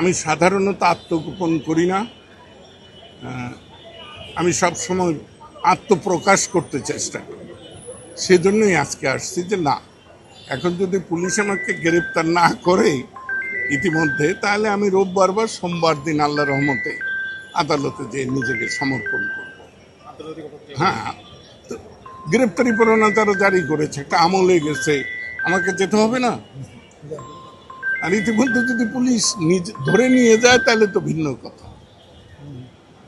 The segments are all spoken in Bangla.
আমি সাধারণত আত্মগোপন করি না। আমি সবসময় আত্মপ্রকাশ করতে চেষ্টা করি। সেজন্যই আজকে আসছি যে না, এখন যদি পুলিশ আমাকে গ্রেপ্তার না করে ইতিমধ্যে, তাহলে আমি রোববার বা সোমবার দিন আল্লাহ রহমতে আদালতে যে নিজেকে সমর্পণ করব। হ্যাঁ, তো গ্রেপ্তারি পরোয়ানা তারা জারি করেছে, একটা আমলে গেছে, আমাকে যেতে হবে না। আর ইতিমধ্যে যদি পুলিশ ধরে নিয়ে যায় তাহলে তো ভিন্ন কথা।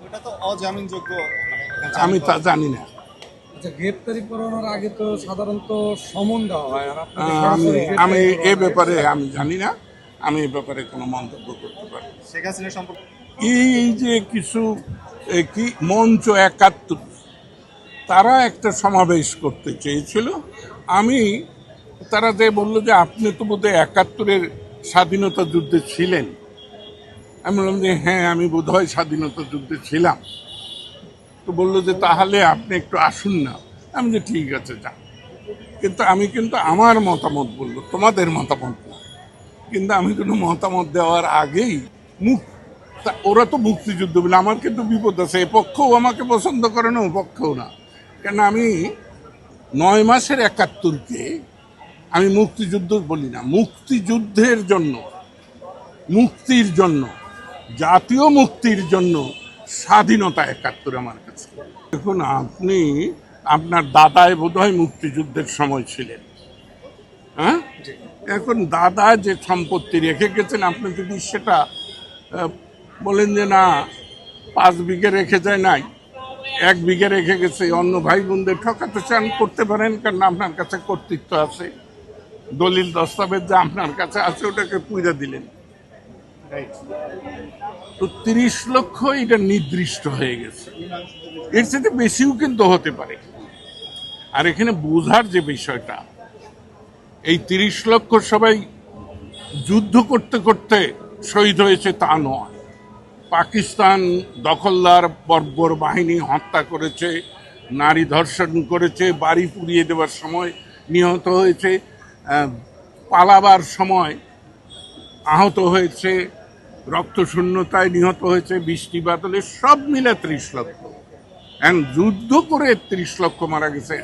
ওটা তো অজামিনযোগ্য, আমি তা জানি না। আচ্ছা, গ্রেপ্তারি পরোয়ানার আগে তো সাধারণত সমন দেওয়া হয়, আর আপনাদের আমি সরাসরি আমি গ্রেপ্তারি এ পরোয়ানা। ব্যাপারে আমি জানি না। আমি এ ব্যাপারে কোনো মন্তব্য করতে পারি না। শেখ হাসিনা সম্পর্কে এই যে কিছু কি মঞ্চ ৭১, তারা একটা সমাবেশ করতে চেয়েছিল। তারা যে বললো যে আপনি তো বোধহয় ৭১-এর স্বাধীনতা যুদ্ধে ছিলেন। আমি বললাম যে হ্যাঁ, আমি বোধহয় স্বাধীনতা যুদ্ধে ছিলাম। তো বললো যে তাহলে আপনি একটু আসুন না। আমি যে ঠিক আছে, যান। আমি আমার মতামত বললো, তোমাদের মতামত না। কিন্তু আমি কোনো মতামত দেওয়ার আগেই ওরা তো মুক্তিযুদ্ধ বলে, আমার কিন্তু বিপদ আছে। এ পক্ষও আমাকে পছন্দ করে না, ও পক্ষও না। কেন আমি ৯ মাসের ৭১-কে আমি মুক্তিযুদ্ধ বলি না, মুক্তিযুদ্ধের জন্য, মুক্তির জন্য, জাতীয় মুক্তির জন্য স্বাধীনতা ৭১ আমার কাছে। দেখুন, আপনার দাদাই বোধহয় মুক্তিযুদ্ধের সময় ছিলেন। হ্যাঁ, এখন দাদা যে সম্পত্তি রেখে গেছেন, আপনি যদি সেটা বলেন যে না ৫ বিঘে রেখে যায় নাই, ১ বিঘে রেখে গেছে, অন্য ভাই বোনদের ঠকাতে চান, করতে পারেন। কারণ আপনার কাছে কর্তৃত্ব আছে, দলিল দস্তাবেজ যা আপনার কাছে আছে ওটাকে পুইরা দিলেন। তো ৩০ লক্ষ এটা নির্দিষ্ট হয়ে গেছে। এর সাথে বেশিও কিন্তু হতে পারে। আর এখানে বোঝার যে বিষয়টা, এই ৩০ লক্ষ সবাই যুদ্ধ করতে করতে শহীদ হয়েছে তা নয়। পাকিস্তান দখলদার বর্বর বাহিনী হত্যা করেছে, নারী ধর্ষণ করেছে, বাড়ি পুড়িয়ে দেওয়ার সময় নিহত হয়েছে, পালাবার সময় আহত হয়েছে, রক্তশূন্যতায় নিহত হয়েছে, বৃষ্টি বাদলে, সব মিলে ৩০ লক্ষ। যুদ্ধ করে ৩০ লক্ষ মারা গেছে,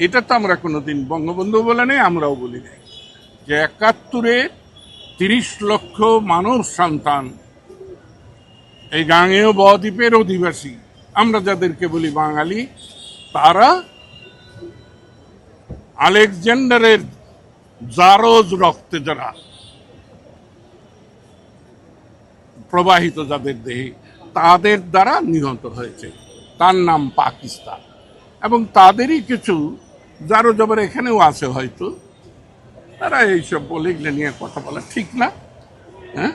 এটা তো আমরা কোনোদিন বঙ্গবন্ধু বলে নেই, আমরাও বলি নাই যে ৭১-এ ৩০ লক্ষ মানব সন্তান, এই গাঙ্গেয় বদ্বীপের অধিবাসী, আমরা যাদেরকে বলি বাঙালি, তারা আলেকজান্ডারের জারজ রক্তে যারা প্রবাহিত, যাদের দেহে, তাদের দ্বারা নিহত হয়েছে, তার নাম পাকিস্তান। এবং তাদেরই কিছু যারো জবর এখানেও আছে, হয়তো তারা এইসব বলে, এগুলো নিয়ে কথা বলা ঠিক না। হ্যাঁ,